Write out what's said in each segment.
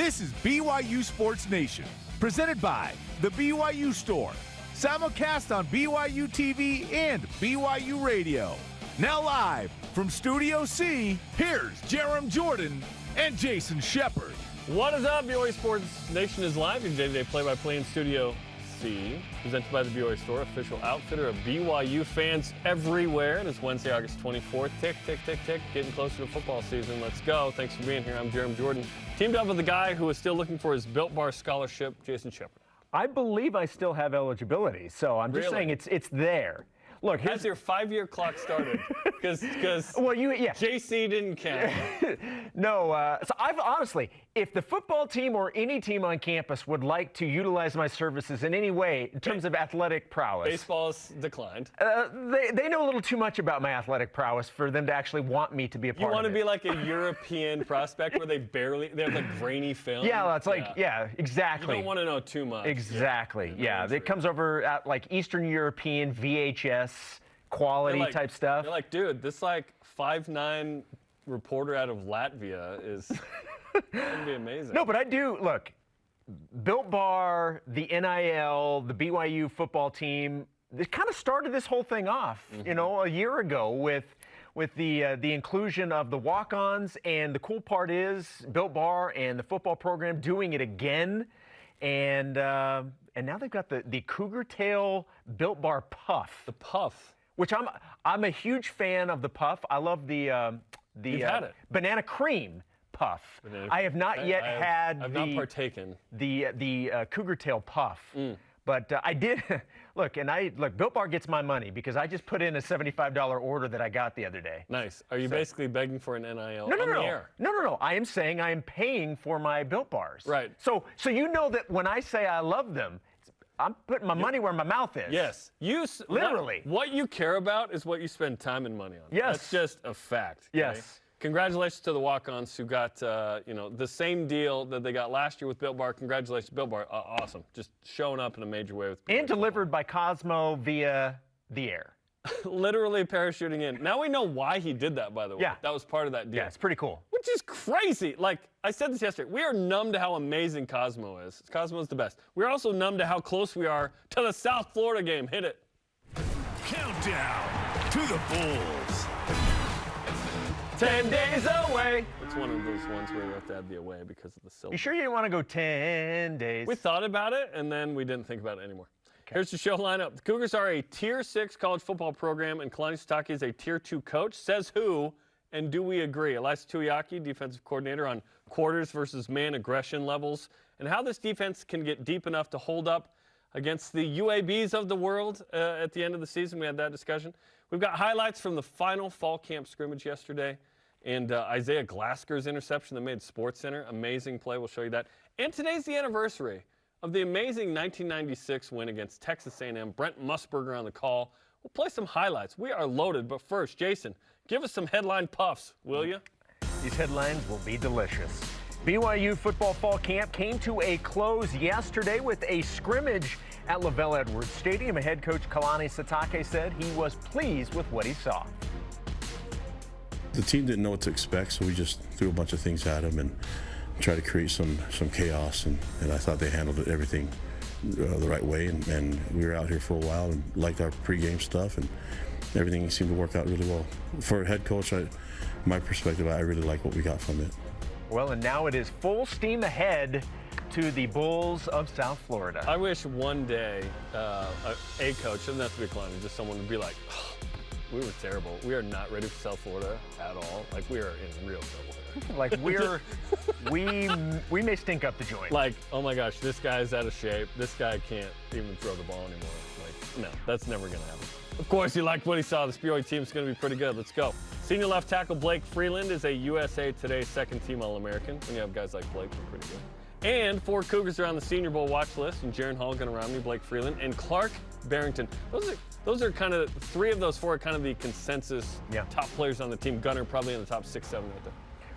This is BYU Sportsnation, presented by the BYU Store. Simulcast on BYU TV and BYU Radio. Now live from Studio C, here's Jarom Jordan and Jason Shepard. What is up, BYU Sportsnation is live. Your day-to-day play-by-play in Studio C, presented by the BYU Store, official outfitter of BYU fans everywhere. It is Wednesday, August 24th. Tick, tick, tick, tick. Getting closer to football season. Let's go. Thanks for being here. I'm Jarom Jordan. Teamed up with the guy who is still looking for his Built Bar scholarship, Jason Shepard. I believe I still have eligibility, so I'm just saying it's there. Look, has your 5-year clock started? Because well, JC didn't count. No, so I've honestly, if the football team or any team on campus would like to utilize my services in any way in terms of athletic prowess. Baseball's declined. They know a little too much about my athletic prowess for them to actually want me to be a part of it. You want to be like a European prospect where they have like grainy film? Yeah, it's like, yeah, exactly. You don't want to know too much. Exactly, yeah. It comes over at like Eastern European VHS quality type stuff. They're like, dude, this like 5'9" reporter out of Latvia is gonna be amazing. No, but I do look. Built Bar, the NIL, the BYU football team. It kind of started this whole thing off, you know, a year ago with the inclusion of the walk-ons, and the cool part is Built Bar and the football program doing it again, and now they've got the Cougar Tail Built Bar Puff. The Puff. Which I'm a huge fan of the Puff. I love the banana cream Puff. I have not yet had. I've not partaken. The Cougar Tail Puff. But I did look, Built Bar gets my money because I just put in a $75 order that I got the other day. Nice. Are you basically begging for an NIL? No. I am saying I am paying for my Built Bars. Right. So you know that when I say I love them, I'm putting my money where my mouth is. Yes. Literally. What you care about is what you spend time and money on. Yes. That's just a fact. Okay? Yes. Congratulations to the walk-ons who got the same deal that they got last year with Built Bar. Congratulations, Built Bar. Awesome. Just showing up in a major way with and delivered by Cosmo via the air. Literally parachuting in. Now we know why he did that, by the way. Yeah. That was part of that deal. Yeah, it's pretty cool. Which is crazy. Like, I said this yesterday. We are numb to how amazing Cosmo is. Cosmo is the best. We're also numb to how close we are to the South Florida game. Hit it. Countdown to the Bulls. 10 days away. It's one of those ones where you have to add the away because of the silver. You sure you didn't want to go 10 days? We thought about it, and then we didn't think about it anymore. Okay. Here's the show lineup. The Cougars are a Tier 6 college football program, and Iliasa Tuiaki is a Tier 2 coach. Says who, and do we agree? Iliasa Tuiaki, defensive coordinator, on quarters versus man aggression levels, and how this defense can get deep enough to hold up against the UABs of the world at the end of the season. We had that discussion. We've got highlights from the final fall camp scrimmage yesterday, and Isaiah Glasker's interception that made SportsCenter. Amazing play. We'll show you that. And today's the anniversary of the amazing 1996 win against Texas A&M. Brent Musburger on the call. We'll play some highlights. We are loaded, but first, Jason, give us some headline puffs, will you? These headlines will be delicious. BYU football fall camp came to a close yesterday with a scrimmage at Lavelle Edwards Stadium. Head coach Iliasa Tuiaki said he was pleased with what he saw. The team didn't know what to expect, so we just threw a bunch of things at them and tried to create some chaos, and I thought they handled everything the right way, and we were out here for a while and liked our pregame stuff, and everything seemed to work out really well. For a head coach, my perspective, I really like what we got from it. Well, and now it is full steam ahead to the Bulls of South Florida. I wish one day a coach, doesn't have to be a client, just someone would be like, oh, we were terrible. We are not ready for South Florida at all. Like, we are in real trouble here. Like, we may stink up the joint. Like, oh my gosh, this guy's out of shape. This guy can't even throw the ball anymore. Like, no, that's never going to happen. Of course, he liked what he saw. This BYU team's going to be pretty good. Let's go. Senior left tackle Blake Freeland is a USA Today second-team All-American. When you have guys like Blake, they're pretty good. And 4 Cougars are on the Senior Bowl watch list, and Jaron Hall-Gun around me, Blake Freeland, and Clark Barrington. Those are kind of 3 of those 4 are kind of the consensus top players on the team. Gunner probably in the top 6, 7 right there.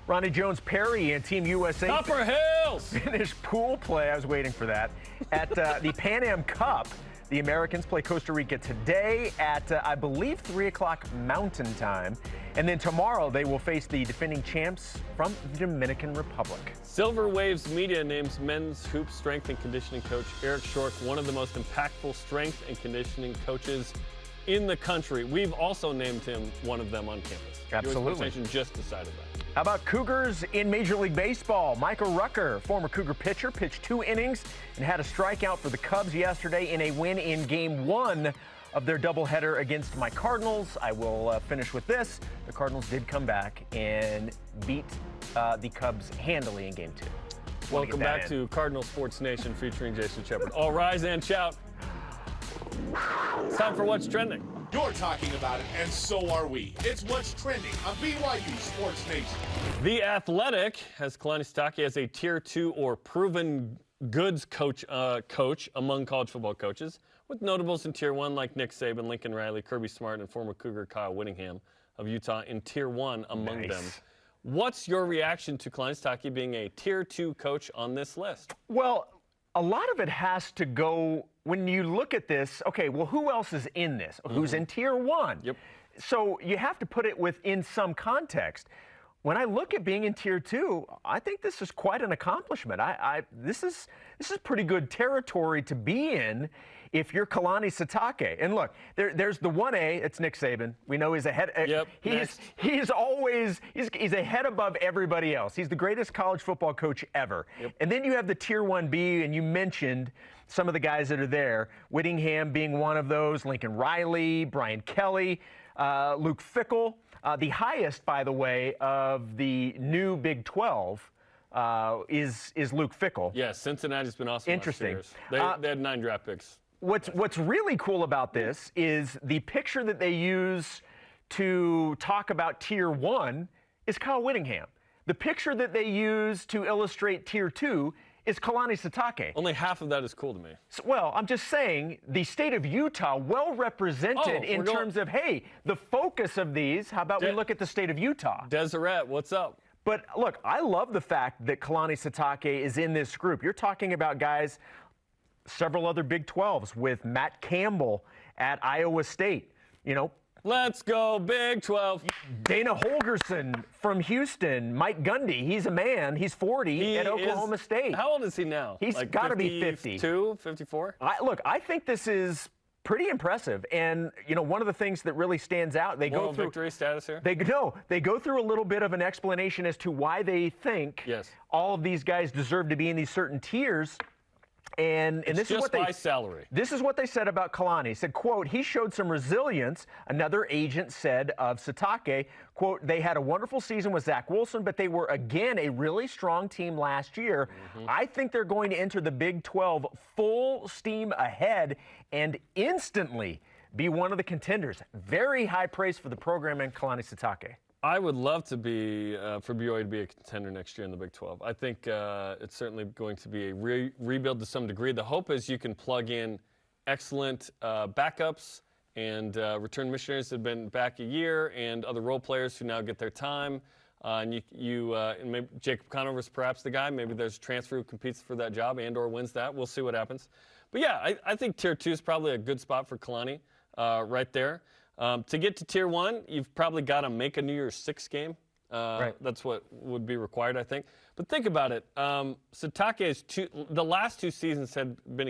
Ronnie Jones-Perry and Team USA Upper Hills finished pool play. I was waiting for that. At the Pan Am Cup, the Americans play Costa Rica today at, I believe, 3 o'clock Mountain Time. And then tomorrow they will face the defending champs from the Dominican Republic. Silver Waves Media names men's hoop strength and conditioning coach Eric Shork one of the most impactful strength and conditioning coaches in the country. We've also named him one of them on campus. Absolutely. BYU Sportsnation just decided that. How about Cougars in Major League Baseball? Michael Rucker, former Cougar pitcher, pitched 2 innings and had a strikeout for the Cubs yesterday in a win in Game 1 of their doubleheader against my Cardinals. I will finish with this. The Cardinals did come back and beat the Cubs handily in Game 2. Welcome back to Cardinal Sports Nation featuring Jason Shepard. All rise and shout. It's time for What's Trending. You're talking about it, and so are we. It's What's Trending on BYU Sports Nation. The Athletic has Kalani Sitake as a Tier 2 or proven goods coach among college football coaches, with notables in Tier 1 like Nick Saban, Lincoln Riley, Kirby Smart, and former Cougar Kyle Whittingham of Utah in Tier 1 among them. What's your reaction to Kalani Sitake being a Tier 2 coach on this list? Well, a lot of it has to go, when you look at this, okay, well, who else is in this? Who's in Tier 1? Yep. So you have to put it within some context. When I look at being in Tier 2, I think this is quite an accomplishment. This is pretty good territory to be in if you're Kalani Sitake. And look, there's the 1A, it's Nick Saban. We know he's ahead. Yep. He's ahead above everybody else. He's the greatest college football coach ever. Yep. And then you have the Tier 1B, and you mentioned some of the guys that are there. Whittingham being one of those, Lincoln Riley, Brian Kelly, Luke Fickell. The highest, by the way, of the new Big 12 is Luke Fickell. Yeah, Cincinnati's been awesome. Interesting. Last 2 years. They had 9 draft picks. What's really cool about this is the picture that they use to talk about Tier 1 is Kyle Whittingham. The picture that they use to illustrate Tier 2 is Kalani Sitake. Only half of that is cool to me. So, well, I'm just saying the state of Utah well represented in terms of, hey, the focus of these. How about we look at the state of Utah? Deseret, what's up? But look, I love the fact that Kalani Sitake is in this group. You're talking about guys, several other Big 12s with Matt Campbell at Iowa State. You know, let's go Big 12. Dana Holgerson from Houston, Mike Gundy, he's a man, he's 40 at Oklahoma State. How old is he now? He's like got to be 50. 52, 54? Look, I think this is pretty impressive. And, you know, one of the things that really stands out, they go through victory status here? They go through a little bit of an explanation as to why they think all of these guys deserve to be in these certain tiers. And this is what by salary. This is what they said about Kalani. He said, quote, he showed some resilience. Another agent said of Sitake, quote, they had a wonderful season with Zach Wilson, but they were again a really strong team last year. I think they're going to enter the Big 12 full steam ahead and instantly be one of the contenders. Very high praise for the program and Kalani Sitake. I would love to be for BYU to be a contender next year in the Big 12. I think it's certainly going to be a rebuild to some degree. The hope is you can plug in excellent backups and return missionaries that have been back a year and other role players who now get their time. And and maybe Jacob Conover's perhaps the guy. Maybe there's a transfer who competes for that job and or wins that. We'll see what happens. But yeah, I think Tier 2 is probably a good spot for Kalani right there. To get to Tier 1, you've probably got to make a New Year's Six game. That's what would be required, I think. But think about it. Sitake's the last 2 seasons had been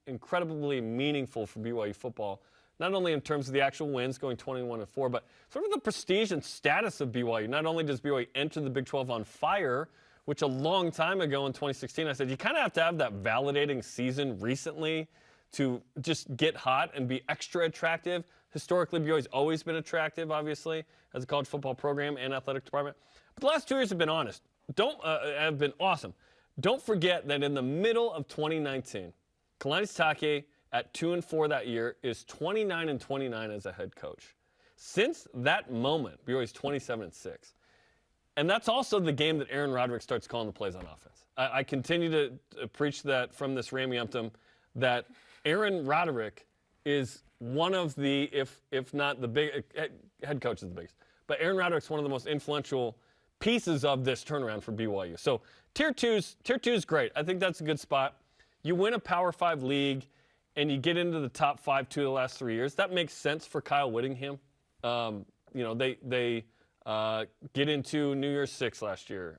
incredibly meaningful for BYU football, not only in terms of the actual wins, going 21-4, but sort of the prestige and status of BYU. Not only does BYU enter the Big 12 on fire, which a long time ago in 2016 I said you kind of have to have that validating season recently to just get hot and be extra attractive. Historically, BYU's always been attractive, obviously, as a college football program and athletic department. But the last 2 years have been have been awesome. Don't forget that in the middle of 2019, Kalani Sitake at 2-4 that year is 29-29 as a head coach. Since that moment, BYU's 27-6. And that's also the game that Aaron Roderick starts calling the plays on offense. I continue to preach that from this Rameumptom, that Aaron Roderick is one of the, if not the big, head coach is the biggest, but Aaron Roderick's one of the most influential pieces of this turnaround for BYU. So Tier 2 is great. I think that's a good spot. You win a Power 5 league and you get into the top 5 2 of the last 3 years. That makes sense for Kyle Whittingham. they get into New Year's Six last year,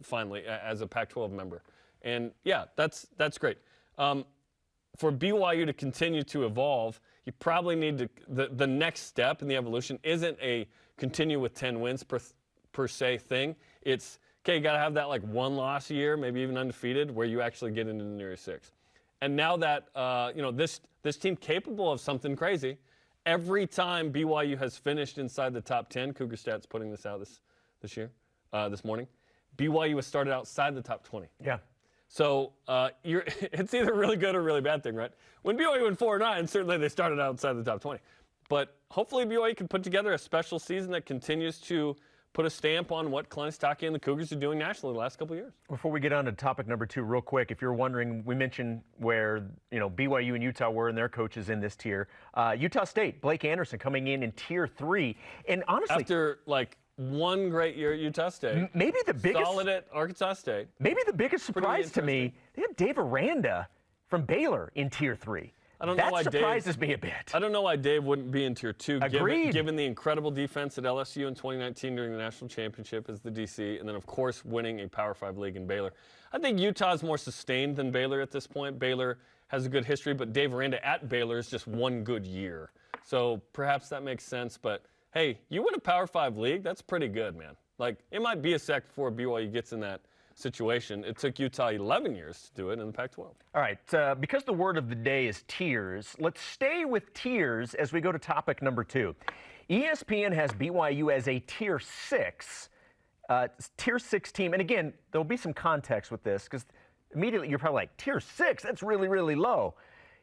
finally as a Pac-12 member. And yeah, that's great. For BYU to continue to evolve, you probably need to, the next step in the evolution isn't a continue with 10 wins per se thing. It's, okay, you got to have that like one loss a year, maybe even undefeated, where you actually get into the New Year's Six. And now that, this team capable of something crazy, every time BYU has finished inside the top 10, Cougar Stats putting this out this morning, BYU has started outside the top 20. Yeah. So it's either a really good or really bad thing, right? When BYU went 4-9, certainly they started outside the top 20. But hopefully BYU can put together a special season that continues to put a stamp on what Kalani Sitake and the Cougars are doing nationally the last couple of years. Before we get on to topic number 2, real quick, if you're wondering, we mentioned where BYU and Utah were and their coaches in this tier. Utah State, Blake Anderson coming in Tier 3, and honestly, after like one great year at Utah State, maybe the biggest solid at Arkansas State. Maybe the biggest surprise to me, they had Dave Aranda from Baylor in Tier 3. That surprises me a bit. I don't know why Dave wouldn't be in Tier 2, Agreed. given the incredible defense at LSU in 2019 during the national championship as the DC, and then, of course, winning a Power 5 league in Baylor. I think Utah is more sustained than Baylor at this point. Baylor has a good history, but Dave Aranda at Baylor is just one good year. So perhaps that makes sense. But, hey, you win a Power 5 league, that's pretty good, man. Like, it might be a sec before BYU gets in that situation. It took Utah 11 years to do it in the Pac-12. All right, because the word of the day is tiers, let's stay with tiers as we go to topic number 2. ESPN has BYU as a Tier 6 team. And again, there'll be some context with this because immediately you're probably like, Tier 6? That's really, really low.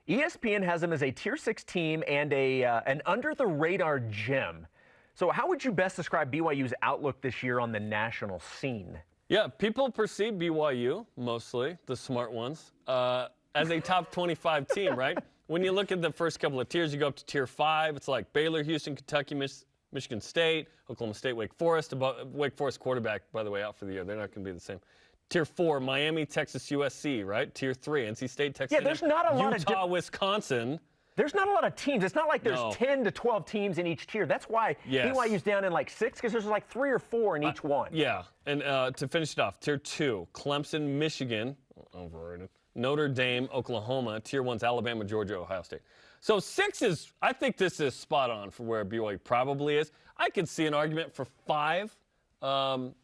ESPN has them as a Tier 6 team and an under-the-radar gem. So how would you best describe BYU's outlook this year on the national scene? Yeah, people perceive BYU, mostly, the smart ones, as a top 25 team, right? When you look at the first couple of tiers, you go up to Tier 5. It's like Baylor, Houston, Kentucky, Michigan State, Oklahoma State, Wake Forest. Wake Forest quarterback, by the way, out for the year. They're not going to be the same. Tier 4, Miami, Texas, USC, right? Tier 3, NC State, Texas, yeah, there's not a lot Utah, Wisconsin. There's not a lot of teams. It's not like there's 10 to 12 teams in each tier. That's why BYU's down in like 6, because there's like 3 or 4 in each one. Yeah, and to finish it off, Tier 2, Clemson, Michigan, overrated, Notre Dame, Oklahoma. Tier 1's Alabama, Georgia, Ohio State. So 6 is, I think this is spot on for where BYU probably is. I could see an argument for 5,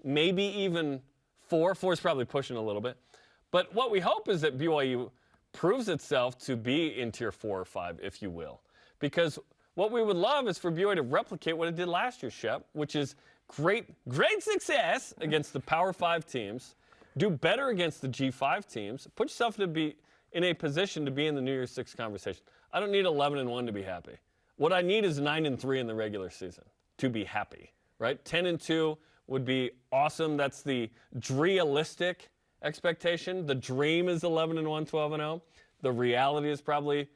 maybe even 4. 4 is probably pushing a little bit. But what we hope is that BYU proves itself to be in Tier 4 or 5, if you will. Because what we would love is for BYU to replicate what it did last year, Shep, which is great success against the Power 5 teams, do better against the G5 teams, put yourself to be in a position to be in the New Year's Six conversation. I don't need 11-1 to be happy. What I need is 9-3 in the regular season to be happy, right? 10-2 would be awesome. That's the realistic expectation. The dream is 11-1, 12-0. The reality is probably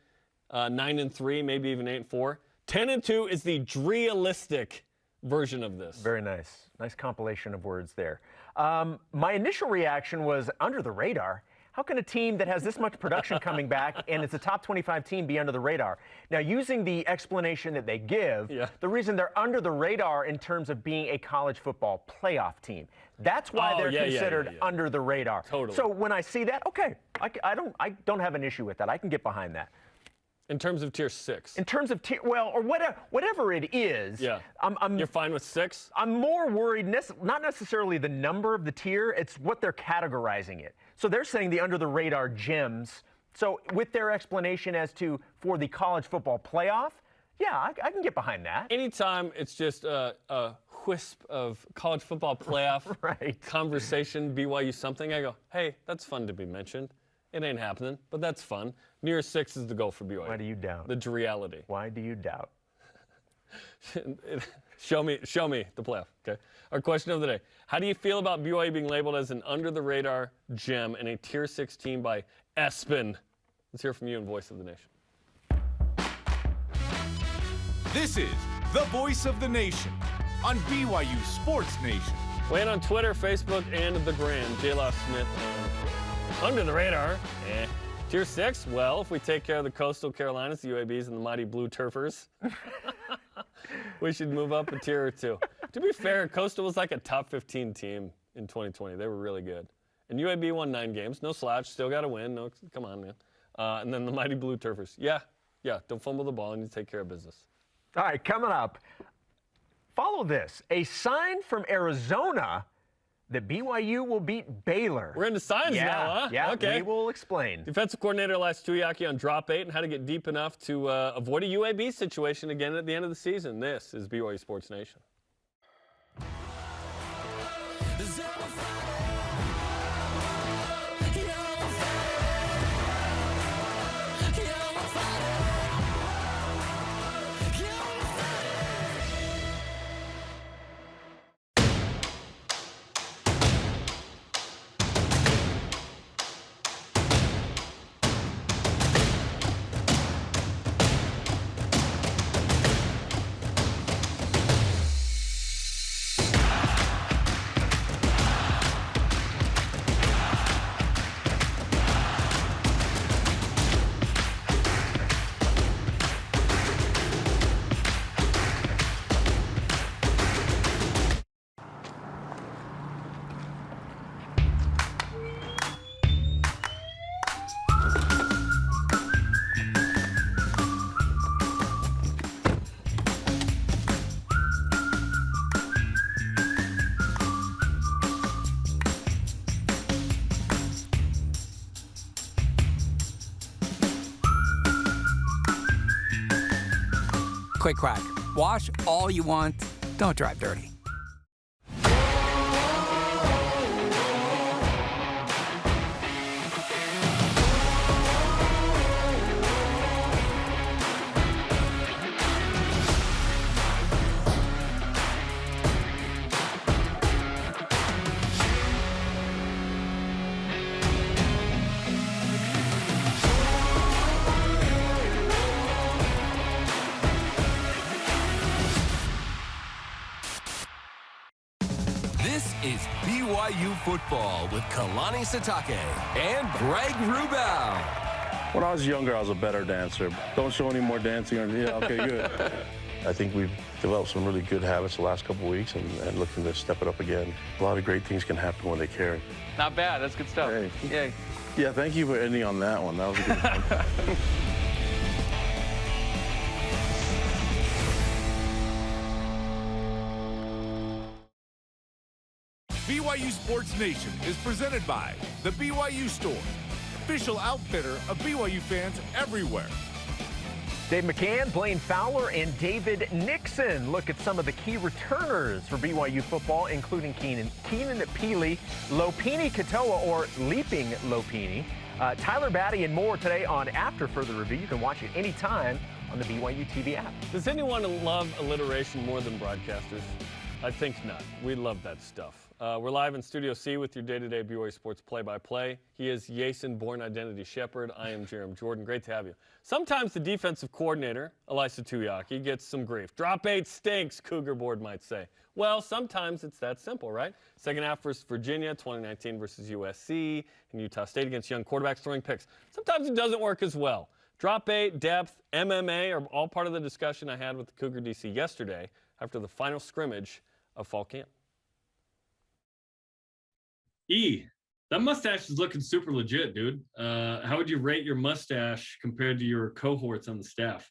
9-3, maybe even 8-4. 10-2 is the realistic version of this. Very nice. Nice compilation of words there. My initial reaction was under the radar. How can a team that has this much production coming back and it's a top 25 team be under the radar? Now, using the explanation that they give, the reason they're under the radar in terms of being a college football playoff team, that's why they're considered under the radar. Totally. So when I see that, okay, I don't have an issue with that. I can get behind that. In terms of Tier 6. In terms of tier, well, or whatever it is. Yeah. You're fine with 6? I'm more worried, not necessarily the number of the tier, it's what they're categorizing it. So they're saying the under-the-radar gems. So with their explanation as to for the college football playoff, yeah, I can get behind that. Anytime it's just a wisp of college football playoff conversation, BYU something, I go, hey, that's fun to be mentioned. It ain't happening, but that's fun. New Year's 6 is the goal for BYU. Why do you doubt? The reality. Why do you doubt? Show me the playoff, okay? Our question of the day. How do you feel about BYU being labeled as an under-the-radar gem and a Tier 6 team by ESPN? Let's hear from you in Voice of the Nation. This is the Voice of the Nation on BYU Sportsnation. Weigh in on Twitter, Facebook, and the Gram. J-Law Smith under the radar. Tier 6, well, if we take care of the Coastal Carolinas, the UABs, and the mighty Blue Turfers. We should move up a tier or two. To be fair, Coastal was like a top 15 team in 2020. They were really good. And UAB won 9 games. No slouch. Still got to win. No, come on, man. And then the Mighty Blue Turfers. Yeah. Don't fumble the ball and you take care of business. All right, coming up. Follow this. A sign from Arizona that BYU will beat Baylor. We're into signs now, huh? Yeah, okay. We will explain. Defensive coordinator Iliasa Tuiaki on drop 8 and how to get deep enough to avoid a UAB situation again at the end of the season. This is BYU Sports Nation. Quick crack. Wash all you want. Don't drive dirty. This is BYU Football with Kalani Sitake and Greg Wrubell. When I was younger, I was a better dancer. Don't show any more dancing. Yeah, okay, good. I think we've developed some really good habits the last couple of weeks and looking to step it up again. A lot of great things can happen when they carry. Not bad. That's good stuff. Hey. Yay. Yeah, thank you for ending on that one. That was a good one. BYU Sports Nation is presented by the BYU Store, official outfitter of BYU fans everywhere. Dave McCann, Blaine Fowler, and David Nixon look at some of the key returners for BYU football, including Keenan Peely, Lopini Katoa, or Leaping Lopini, Tyler Batty, and more today on After Further Review. You can watch it anytime on the BYU TV app. Does anyone love alliteration more than broadcasters? I think not. We love that stuff. We're live in Studio C with your day-to-day BYU Sports play-by-play. He is Jason, born identity shepherd. I am Jarom Jordan. Great to have you. Sometimes the defensive coordinator, Iliasa Tuiaki, gets some grief. Drop 8 stinks, Cougar Board might say. Well, sometimes it's that simple, right? Second half versus Virginia, 2019 versus USC, and Utah State against young quarterbacks throwing picks. Sometimes it doesn't work as well. Drop 8, depth, MMA are all part of the discussion I had with the Cougar DC yesterday after the final scrimmage of fall camp. That mustache is looking super legit, dude. How would you rate your mustache compared to your cohorts on the staff?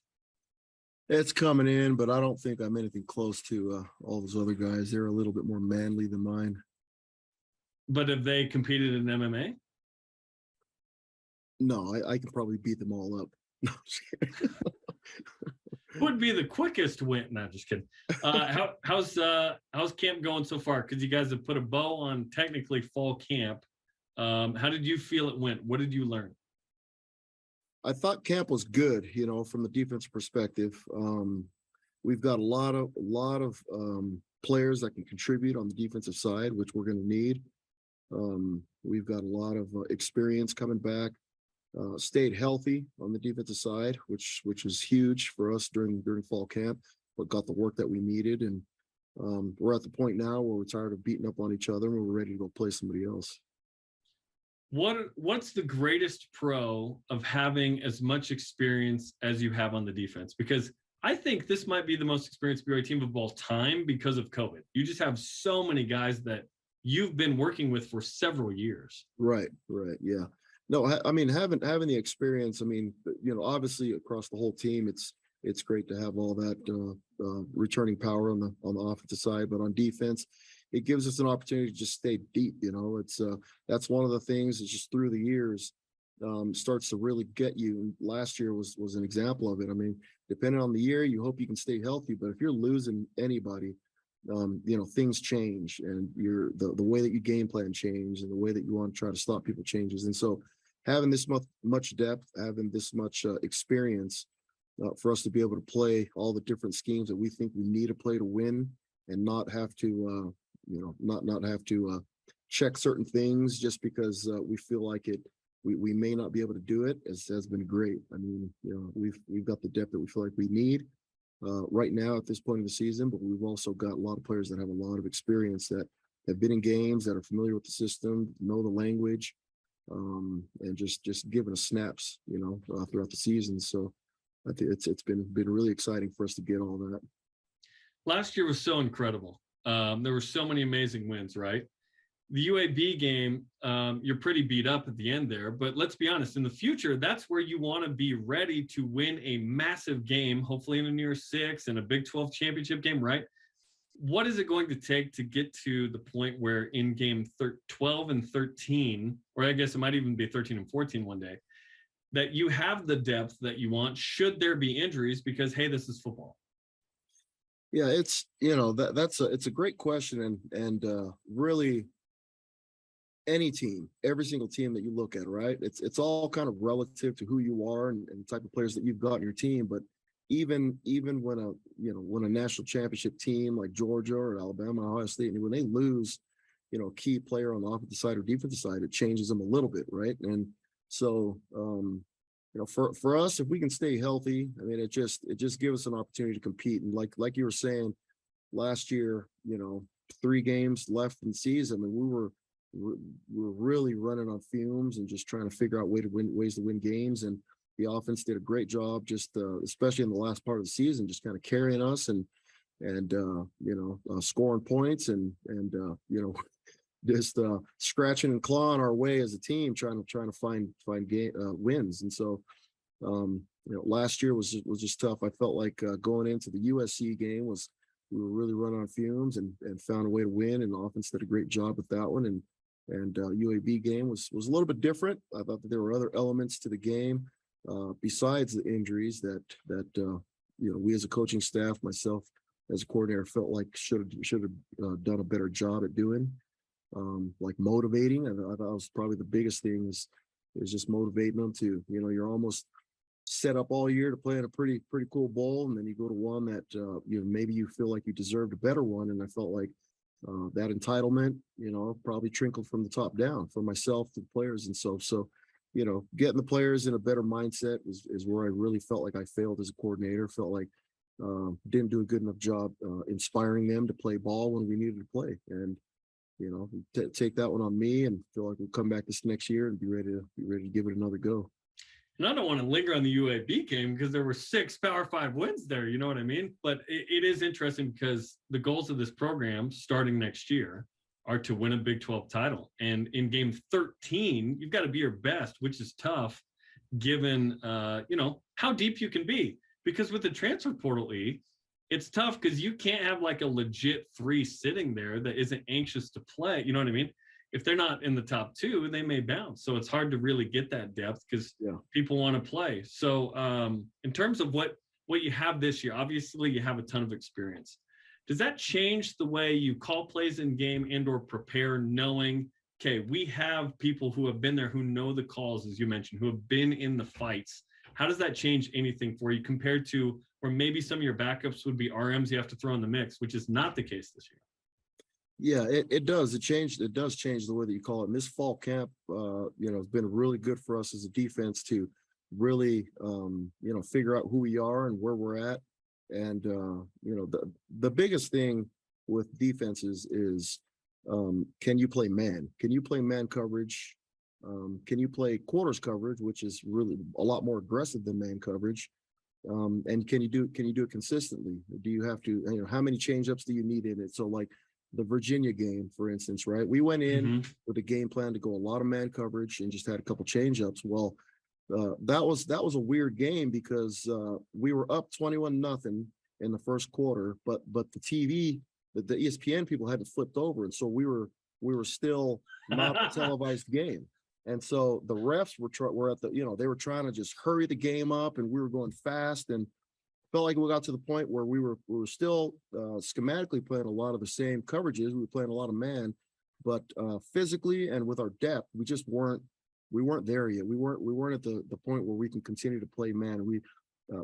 It's coming in, but I don't think I'm anything close to all those other guys. They're a little bit more manly than mine. But have they competed in MMA? No, I can probably beat them all up. No, Would be the quickest win. No, just kidding. How's camp going so far? Because you guys have put a bow on technically fall camp. How did you feel it went? What did you learn? I thought camp was good, from the defense perspective. We've got a lot of players that can contribute on the defensive side, which we're going to need. We've got a lot of experience coming back. Stayed healthy on the defensive side, which was huge for us during fall camp, but got the work that we needed. And we're at the point now where we're tired of beating up on each other and we're ready to go play somebody else. What's the greatest pro of having as much experience as you have on the defense? Because I think this might be the most experienced BYU team of all time because of COVID. You just have so many guys that you've been working with for several years. Right. Yeah. No, I mean, having the experience, I mean, obviously across the whole team, it's great to have all that returning power on the offensive side, but on defense, it gives us an opportunity to just stay deep. It's that's one of the things is just through the years starts to really get you. And last year was an example of it. I mean, depending on the year, you hope you can stay healthy, but if you're losing anybody, things change, and the way that you game plan change, and the way that you want to try to stop people changes. And so having this much depth, having this much experience for us to be able to play all the different schemes that we think we need to play to win, and not have to not have to check certain things just because we feel like we may not be able to do it, has been great. I mean, we've got the depth that we feel like we need right now at this point of the season, but we've also got a lot of players that have a lot of experience, that have been in games, that are familiar with the system, know the language, and just giving us snaps, throughout the season. So I think it's been really exciting for us to get all that. Last year was so incredible. There were so many amazing wins, right? The UAB game, you're pretty beat up at the end there, but let's be honest, in the future, that's where you want to be ready to win a massive game, hopefully in a New Year's Six and a Big 12 championship game, right? What is it going to take to get to the point where in game 12 and 13, or I guess it might even be 13 and 14 one day, that you have the depth that you want, should there be injuries, because, hey, this is football? Yeah, it's, it's a great question. And really, any team, every single team that you look at, right? It's all kind of relative to who you are and the type of players that you've got in your team. But even when a national championship team like Georgia or Alabama, Ohio State, and when they lose, a key player on the offensive side or defensive side, it changes them a little bit, right? And so, for us, if we can stay healthy, I mean, it just gives us an opportunity to compete. And like you were saying, last year, 3 games left in the season, and we were really running on fumes and just trying to figure out ways to win games. And the offense did a great job, just especially in the last part of the season, just kind of carrying us and scoring points and just scratching and clawing our way as a team, trying to find wins. And so last year was just tough. I felt like going into the USC game we were really running on fumes and found a way to win, and the offense did a great job with that one. And UAB game was a little bit different. I thought that there were other elements to the game besides the injuries that we as a coaching staff, myself as a coordinator, felt like should have done a better job at doing, like motivating. And I thought that was probably the biggest thing is just motivating them to, you're almost set up all year to play in a pretty cool bowl, and then you go to one that maybe you feel like you deserved a better one. And I felt like that entitlement, probably trickled from the top down for myself to the players. And so getting the players in a better mindset is where I really felt like I failed as a coordinator. Felt like didn't do a good enough job inspiring them to play ball when we needed to play. And take that one on me, and feel like we'll come back this next year and be ready to give it another go. And I don't want to linger on the UAB game because there were 6 Power 5 wins there. You know what I mean? But it is interesting because the goals of this program starting next year are to win a Big 12 title. And in game 13, you've got to be your best, which is tough given, how deep you can be. Because with the transfer portal, it's tough because you can't have like a legit 3 sitting there that isn't anxious to play. You know what I mean? If they're not in the top 2, they may bounce. So it's hard to really get that depth because people want to play. So in terms of what you have this year, obviously you have a ton of experience. Does that change the way you call plays in game and or prepare, knowing, okay, we have people who have been there, who know the calls, as you mentioned, who have been in the fights? How does that change anything for you compared to where maybe some of your backups would be RMs you have to throw in the mix, which is not the case this year? Yeah, it does. It does change the way that you call it. And this fall camp, has been really good for us as a defense to really, figure out who we are and where we're at. And, the biggest thing with defenses is, can you play man? Can you play man coverage? Can you play quarters coverage, which is really a lot more aggressive than man coverage? And can you do it consistently? Do you have to, how many changeups do you need in it? So like the Virginia game, for instance, right? We went in with a game plan to go a lot of man coverage and just had a couple changeups. Well, that was a weird game because we were up 21-0 in the first quarter, but the TV, the ESPN people had it flipped over, and so we were still not a televised game. And so the refs were at the, they were trying to just hurry the game up, and we were going fast, and felt like we got to the point where we were still schematically playing a lot of the same coverages. We were playing a lot of man, but physically and with our depth, we weren't there yet. We weren't at the point where we can continue to play man.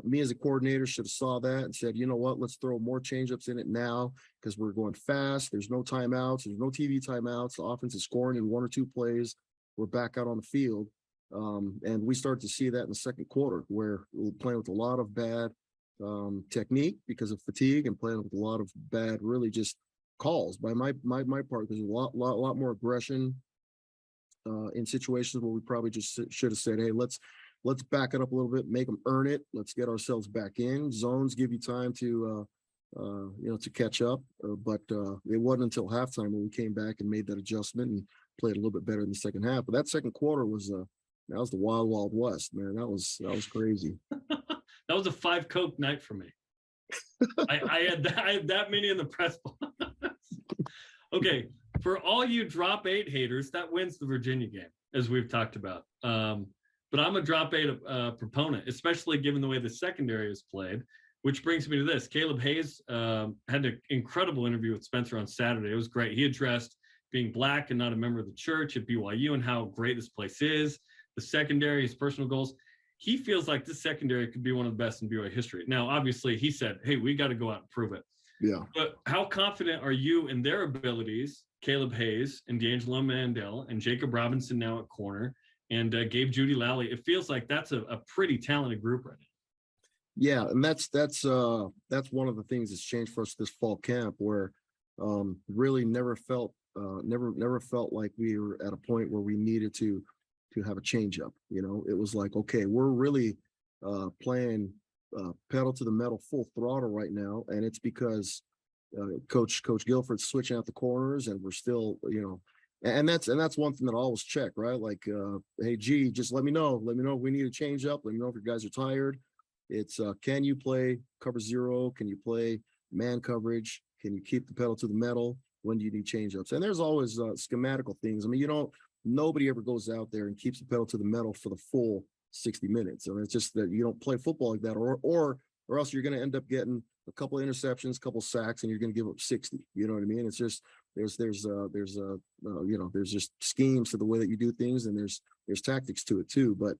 Me as a coordinator should have saw that and said, you know what, let's throw more changeups in it now because we're going fast. There's no timeouts. There's no TV timeouts. The offense is scoring in 1 or 2 plays. We're back out on the field. And we started to see that in the second quarter where we're playing with a lot of bad technique because of fatigue and playing with a lot of bad, really just calls by my part. There's a lot more aggression in situations where we probably just should have said, hey, let's back it up a little bit, make them earn it. Let's get ourselves back in. Zones give you time to catch up. But it wasn't until halftime when we came back and made that adjustment and played a little bit better in the second half. But that second quarter was the wild, wild west, man. That was crazy. That was a 5 Coke night for me. I had that many in the press box. Okay, for all you drop 8 haters, that wins the Virginia game, as we've talked about. But I'm a drop 8 proponent, especially given the way the secondary is played, which brings me to this. Caleb Hayes had an incredible interview with Spencer on Saturday. It was great. He addressed being Black and not a member of the church at BYU and how great this place is, the secondary, his personal goals. He feels like this secondary could be one of the best in BYU history. Now, obviously, he said, hey, we got to go out and prove it. Yeah. But how confident are you in their abilities, Caleb Hayes and D'Angelo Mandel and Jacob Robinson now at corner and Gabe Judy Lally? It feels like that's a pretty talented group right now. Yeah, and that's one of the things that's changed for us this fall camp, where really never felt like we were at a point where we needed to have a change up. It was like, okay, we're really playing pedal to the metal, full throttle right now, and it's because Coach Guilford's switching out the corners, and we're still, and that's one thing that I always check, right? Like, hey, G, just let me know if we need a change up. Let me know if your guys are tired. It's can you play cover 0? Can you play man coverage? Can you keep the pedal to the metal? When do you need change ups? And there's always schematical things. I mean, nobody ever goes out there and keeps the pedal to the metal for the full 60 minutes. I mean, it's just that you don't play football like that, or else you're going to end up getting a couple of interceptions, a couple of sacks, and you're going to give up 60. You know what I mean? It's just there's just schemes to the way that you do things, and there's tactics to it too. But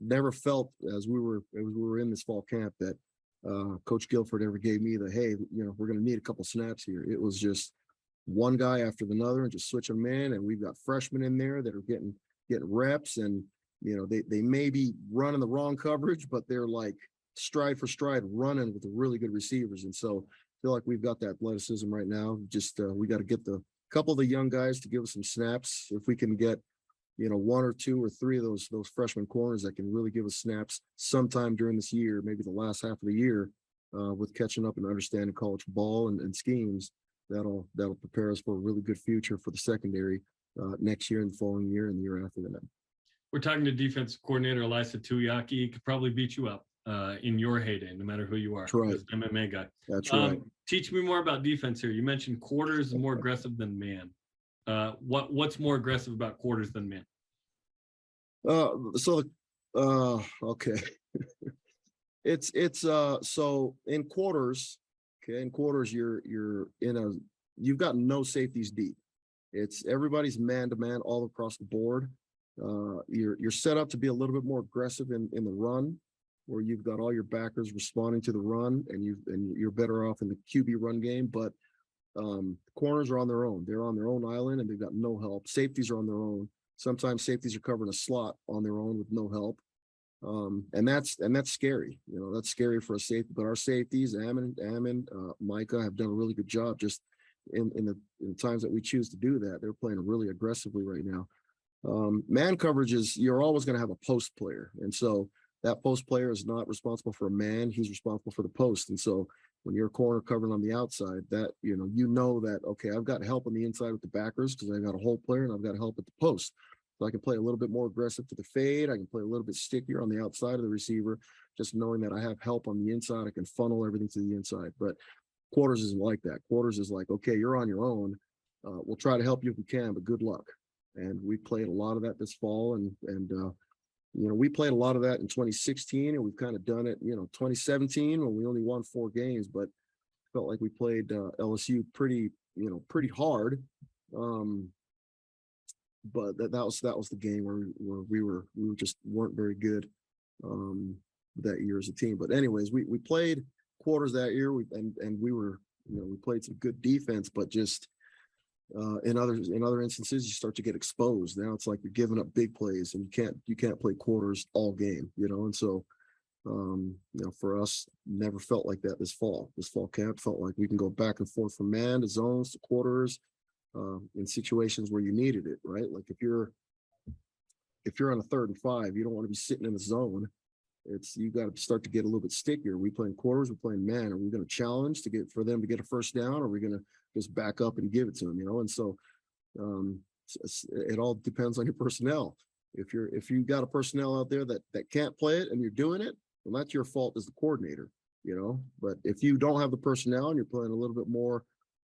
never felt as we were in this fall camp that Coach Guilford ever gave me the, hey, we're going to need a couple snaps here. It was just one guy after another and just switch them in, and we've got freshmen in there that are getting reps, and they may be running the wrong coverage, but they're like stride for stride running with the really good receivers. And so I feel like we've got that athleticism right now. Just we got to get the couple of the young guys to give us some snaps. If we can get 1 or 2 or 3 of those freshman corners that can really give us snaps sometime during this year, maybe the last half of the year, with catching up and understanding college ball and schemes, that'll prepare us for a really good future for the secondary next year and the following year and the year after that. We're talking to defensive coordinator Iliasa Tuiaki. He could probably beat you up in your heyday, no matter who you are. That's right. He's an MMA guy. That's right. Teach me more about defense here. You mentioned quarters is more aggressive than man. What's more aggressive about quarters than man? Okay. it's so in quarters, you've got no safeties deep. It's everybody's man to man all across the board. You're set up to be a little bit more aggressive in the run, where you've got all your backers responding to the run, and you're better off in the QB run game. But corners are on their own. They're on their own island, and they've got no help. Safeties are on their own. Sometimes safeties are covering a slot on their own with no help. And that's scary. That's scary for a safety. But our safeties, Ammon, Micah, have done a really good job just in the times that we choose to do that. They're playing really aggressively right now. Man coverage is, you're always going to have a post player. And so that post player is not responsible for a man. He's responsible for the post. And so when you're a corner covering on the outside, that, you know that, okay, I've got help on the inside with the backers because I've got a hole player and I've got help at the post. So I can play a little bit more aggressive to the fade. I can play a little bit stickier on the outside of the receiver, just knowing that I have help on the inside. I can funnel everything to the inside. But quarters isn't like that. Quarters is like, okay, you're on your own. We'll try to help you if we can, but good luck. And we played a lot of that this fall, and we played a lot of that in 2016, and we've kind of done it, 2017 when we only won 4 games, but felt like we played LSU pretty hard. But that was the game where we just weren't very good that year as a team. But anyways, we played quarters that year, we played some good defense, but just in other instances you start to get exposed. Now it's like you're giving up big plays and you can't play quarters all game, and so for us, never felt like that this fall camp. Felt like we can go back and forth from man to zones to quarters in situations where you needed it, right? Like if you're on a 3rd and 5, you don't want to be sitting in the zone. You got to start to get a little bit stickier. We playing quarters, we're playing man. Are we going to challenge for them to get a first down? Or are we going to just back up and give it to them? And so it all depends on your personnel. If you got a personnel out there that can't play it and you're doing it, well, that's your fault as the coordinator. But if you don't have the personnel and you're playing a little bit more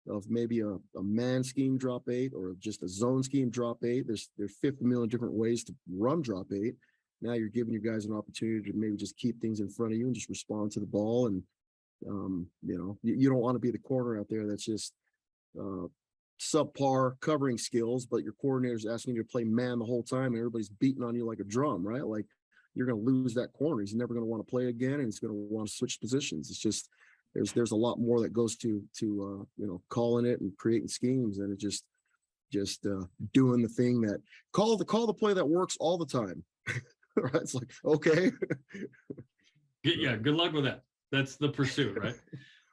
of maybe a man scheme drop 8 or just a zone scheme drop 8, there's 50 million different ways to run drop 8. Now you're giving your guys an opportunity to maybe just keep things in front of you and just respond to the ball. And, you don't want to be the corner out there that's just subpar covering skills, but your coordinator's asking you to play man the whole time and everybody's beating on you like a drum, right? Like you're going to lose that corner. He's never going to want to play again, and he's going to want to switch positions. It's just, there's a lot more that goes to calling it and creating schemes, and it just doing the thing that call the play that works all the time. Right? It's like, okay. Yeah, good luck with that. That's the pursuit, right?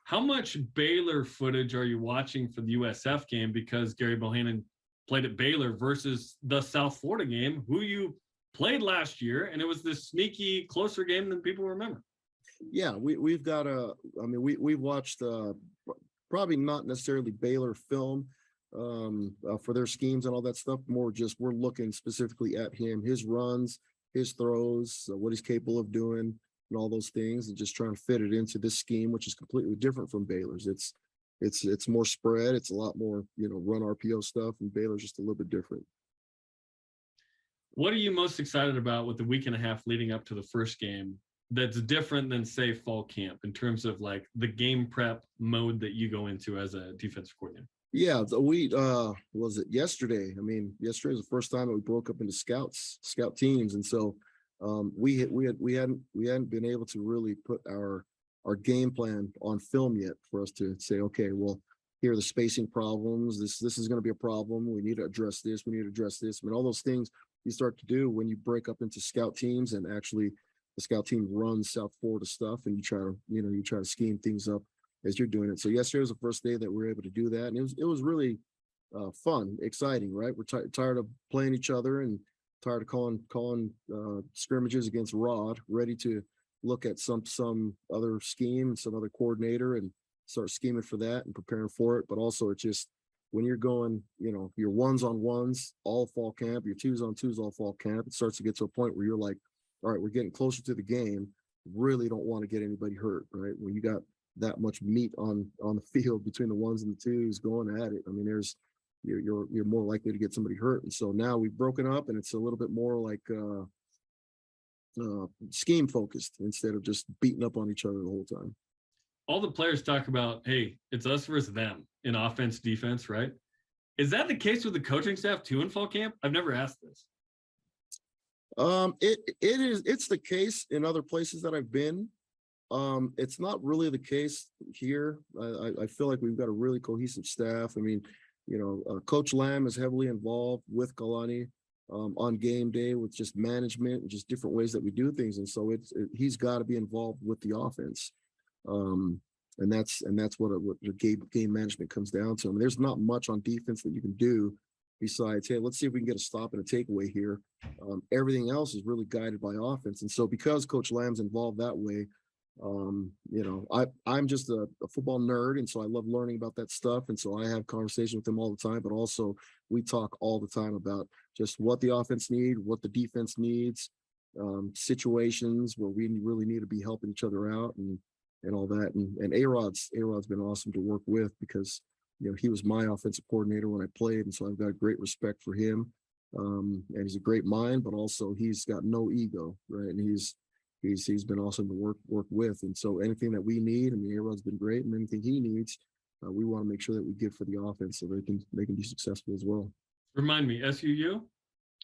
How much Baylor footage are you watching for the USF game? Because Gary Bohannon played at Baylor versus the South Florida game, who you played last year, and it was this sneaky closer game than people remember. Yeah, we've got we've watched probably not necessarily Baylor film for their schemes and all that stuff. More just we're looking specifically at him, his runs, his throws, what he's capable of doing, and all those things, and just trying to fit it into this scheme, which is completely different from Baylor's. It's more spread. It's a lot more run RPO stuff, and Baylor's just a little bit different. What are you most excited about with the week and a half leading up to the first game that's different than, say, fall camp in terms of like the game prep mode that you go into as a defensive coordinator? Yeah, was it yesterday? Yesterday was the first time that we broke up into scout teams, and so we hadn't been able to really put our game plan on film yet for us to say, okay, well, here are the spacing problems. This is going to be a problem. We need to address this. We need to address this. All those things you start to do when you break up into scout teams, and actually the scout team runs South Florida stuff, and you try to scheme things up as you're doing it. So yesterday was the first day that we were able to do that, and it was really fun, exciting, right? We're tired of playing each other and tired of calling scrimmages against Rod, ready to look at some other scheme, some other coordinator, and start scheming for that and preparing for it. But also, it's just when you're going, your 1s-on-1s all fall camp, your 2s-on-2s all fall camp, it starts to get to a point where you're like, all right, we're getting closer to the game. Really don't want to get anybody hurt, right? When you got that much meat on the field between the 1s and the 2s going at it, you're more likely to get somebody hurt. And so now we've broken up, and it's a little bit more like scheme focused instead of just beating up on each other the whole time. All the players talk about, hey, it's us versus them in offense, defense, right? Is that the case with the coaching staff too in fall camp? I've never asked this. It's the case in other places that I've been. It's not really the case here. I feel like we've got a really cohesive staff. Coach Lamb is heavily involved with Kalani on game day with just management and just different ways that we do things. And so he's got to be involved with the offense. And that's what the game management comes down to. There's not much on defense that you can do besides, hey, let's see if we can get a stop and a takeaway here. Everything else is really guided by offense. And so because Coach Lamb's involved that way, I'm just a football nerd. And so I love learning about that stuff. And so I have conversations with him all the time, but also we talk all the time about just what the offense needs, what the defense needs, situations where we really need to be helping each other out and all that. And A-Rod's been awesome to work with because, he was my offensive coordinator when I played. And so I've got great respect for him. And he's a great mind, but also he's got no ego, right? And he's been awesome to work with. And so anything that we need, A-Rod's been great, and anything he needs, we want to make sure that we give for the offense so they can be successful as well. Remind me, SUU?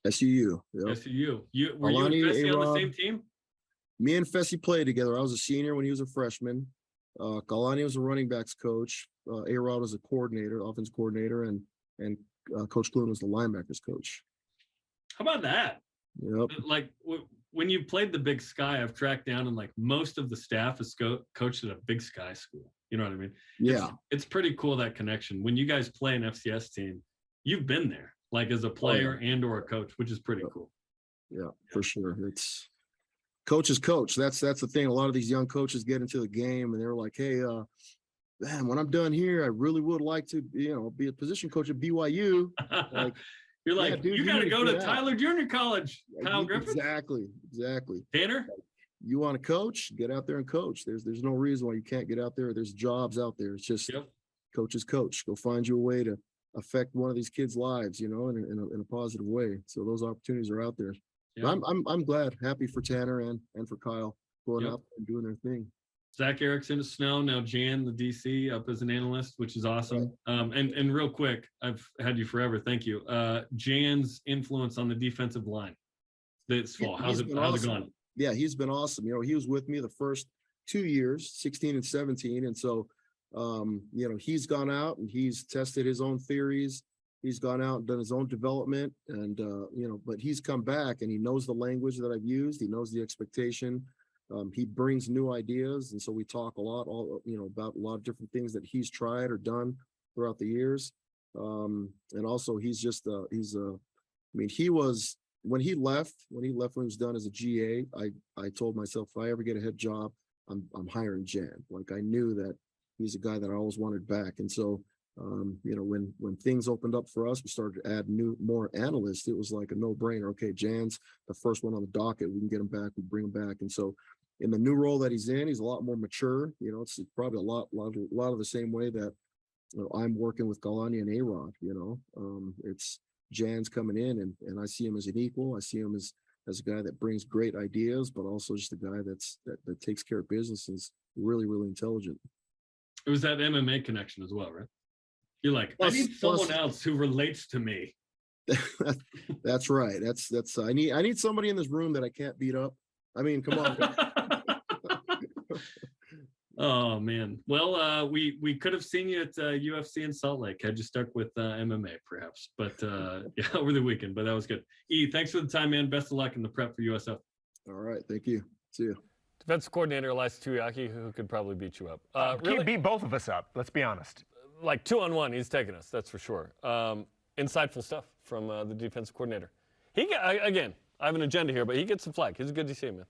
SUU. Yep. SUU. Were you and Fessy on the same team? Me and Fessy played together. I was a senior when he was a freshman. Kalani was a running backs coach. A-Rod was a coordinator, offense coordinator, and Coach Clune was the linebackers coach. How about that? Yep. Like when you played the Big Sky, I've tracked down and like most of the staff is coached at a Big Sky school. You know what I mean? Yeah. It's pretty cool, that connection. When you guys play an FCS team, you've been there, like as a player and or a coach, which is pretty cool. Yeah, for sure. It's coach is coach. That's the thing. A lot of these young coaches get into the game and they're like, hey, man, when I'm done here, I really would like to, be a position coach at BYU. Like, you're like, yeah, dude, you got to go to Tyler Junior College, Kyle Griffin. Exactly. Tanner, you want to coach? Get out there and coach. There's no reason why you can't get out there. There's jobs out there. It's just coach is coach. Go find you a way to affect one of these kids' lives, in a positive way. So those opportunities are out there. Yep. I'm glad, happy for Tanner and for Kyle going up and doing their thing. Zach Erickson is Snow, now Jan, the DC, up as an analyst, which is awesome. Right. And real quick, I've had you forever. Thank you. Jan's influence on the defensive line this fall. How's it gone? Yeah, he's been awesome. He was with me the first 2 years, 16 and 17. And so, he's gone out and he's tested his own theories. He's gone out and done his own development and, but he's come back and he knows the language that I've used. He knows the expectation. He brings new ideas. And so we talk a lot, about a lot of different things that he's tried or done throughout the years. And also he's just, when he left, when he was done as a GA, I told myself, if I ever get a head job, I'm hiring Jan. Like I knew that he's a guy that I always wanted back. And so, when things opened up for us, we started to add more analysts. It was like a no-brainer. Okay, Jan's the first one on the docket. We can get him back. We bring him back. And so, in the new role that he's in, he's a lot more mature. It's probably a lot of the same way that I'm working with Kalani and A-Rod. It's Jan's coming in, and I see him as an equal. I see him as a guy that brings great ideas, but also just a guy that takes care of business and is really, really intelligent. It was that MMA connection as well, right? You're like, I need someone else who relates to me. That's right. That's I need somebody in this room that I can't beat up. I mean, come on. Oh man. Well, we could have seen you at UFC in Salt Lake had you stuck with MMA perhaps, but over the weekend. But that was good. E, thanks for the time, man. Best of luck in the prep for USF. All right, thank you. See you. Defensive coordinator Iliasa Tuiaki, who could probably beat you up. Really beat both of us up. Let's be honest. Like 2-on-1, he's taking us. That's for sure. Insightful stuff from the defensive coordinator. Again, I have an agenda here, but he gets some flack. He's a good DC, man.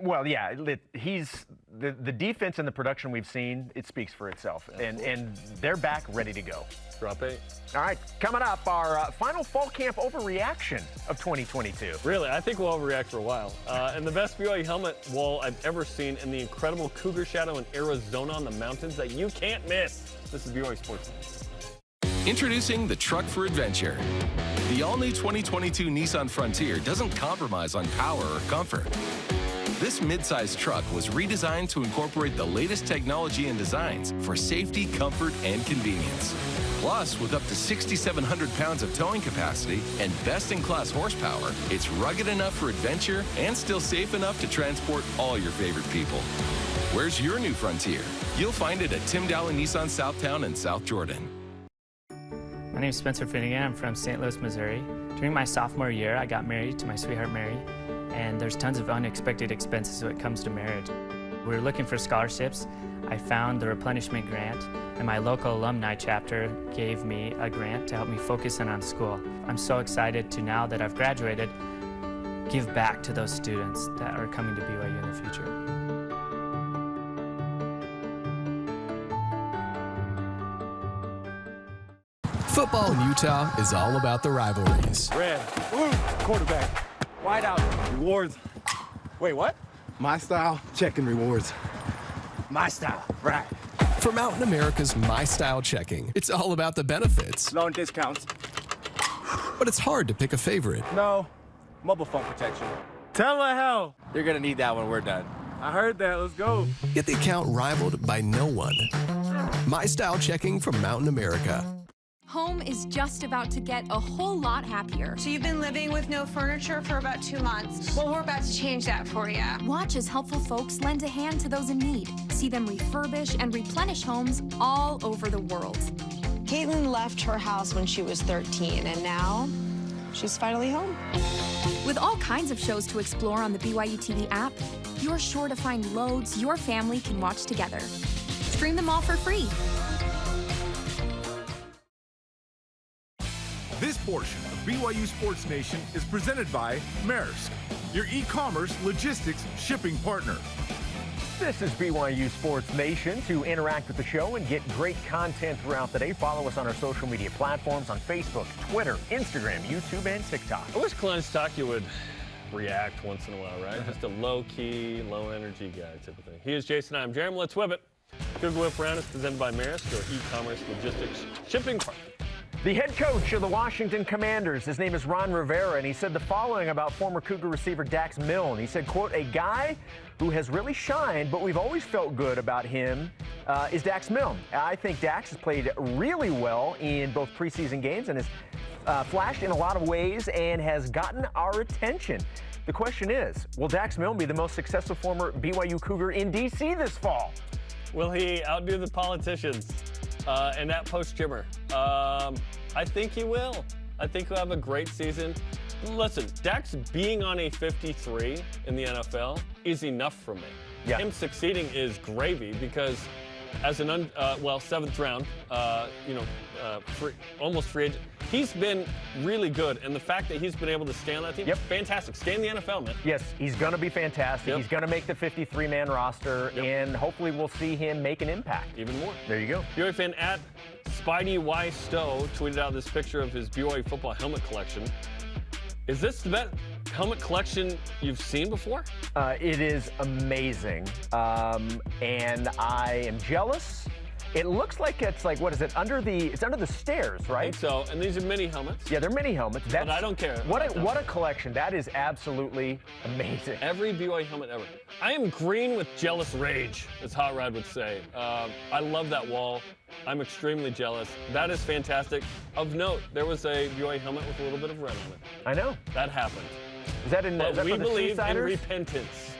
Well, yeah, he's the defense and the production we've seen. It speaks for itself, and they're back, ready to go. Drop 8. All right, coming up, our final fall camp overreaction of 2022. Really, I think we'll overreact for a while. And the best BYU helmet wall I've ever seen, and the incredible cougar shadow in Arizona on the mountains that you can't miss. This is BYU Sportsnation. Introducing the truck for adventure. The all-new 2022 Nissan Frontier doesn't compromise on power or comfort. This midsize truck was redesigned to incorporate the latest technology and designs for safety, comfort, and convenience. Plus, with up to 6,700 pounds of towing capacity and best-in-class horsepower, it's rugged enough for adventure and still safe enough to transport all your favorite people. Where's your new Frontier? You'll find it at Tim Dowling Nissan Southtown and South Jordan. My name is Spencer Finnegan. I'm from St. Louis, Missouri. During my sophomore year, I got married to my sweetheart, Mary, and there's tons of unexpected expenses when it comes to marriage. We were looking for scholarships. I found the replenishment grant, and my local alumni chapter gave me a grant to help me focus in on school. I'm so excited to, now that I've graduated, give back to those students that are coming to BYU in the future. Football in Utah is all about the rivalries. Red, blue, quarterback, wide out, rewards. Wait, what? My style, checking rewards. My style, right. For Mountain America's My Style Checking, it's all about the benefits. Loan discounts. But it's hard to pick a favorite. No, mobile phone protection. Telehealth. You're gonna need that when we're done. I heard that, let's go. Get the account rivaled by no one. My Style Checking from Mountain America. Home is just about to get a whole lot happier. So you've been living with no furniture for about 2 months. Well, we're about to change that for you. Watch as helpful folks lend a hand to those in need. See them refurbish and replenish homes all over the world. Caitlin left her house when she was 13, and now she's finally home. With all kinds of shows to explore on the BYU TV app, you're sure to find loads your family can watch together. Stream them all for free. This portion of BYU Sports Nation is presented by Maersk, your e-commerce logistics shipping partner. This is BYU Sports Nation. To interact with the show and get great content throughout the day, follow us on our social media platforms on Facebook, Twitter, Instagram, YouTube, and TikTok. I wish Tuiaki would react once in a while, right? Just a low-key, low-energy guy type of thing. He is Jason. I'm Jarom. Let's whip it. Google Whip Round is presented by Maersk, your e-commerce logistics shipping partner. The head coach of the Washington Commanders, his name is Ron Rivera, and he said the following about former Cougar receiver Dax Milne. He said, quote, a guy who has really shined, but we've always felt good about him, is Dax Milne. I think Dax has played really well in both preseason games and has flashed in a lot of ways and has gotten our attention. The question is, will Dax Milne be the most successful former BYU Cougar in D.C. this fall? Will he outdo the politicians and that post-Jimmer? I think he will. I think he'll have a great season. Listen, Dax being on a 53 in the NFL is enough for me. Yeah. Him succeeding is gravy because as an, seventh round, almost free agent, he's been really good. And the fact that he's been able to stay on that team, fantastic. Stay in the NFL, man. Yes, he's going to be fantastic. He's going to make the 53-man roster, and hopefully we'll see him make an impact. Even more. There you go. BYU fan at Spidey Y. Stowe tweeted out this picture of his BYU football helmet collection. Is this the best helmet collection you've seen before? It is amazing, and I am jealous. It looks like it's like, what is it, it's under the stairs, right? I think so, and these are mini helmets. Yeah, they're mini helmets. But I don't care. What a collection. That is absolutely amazing. Every BYU helmet ever. I am green with jealous rage, as Hot Rod would say. I love that wall. I'm extremely jealous. That is fantastic. Of note, there was a BYU helmet with a little bit of red on it. I know. That happened. Is that in? But is that we for the believe in Seasiders? repentance.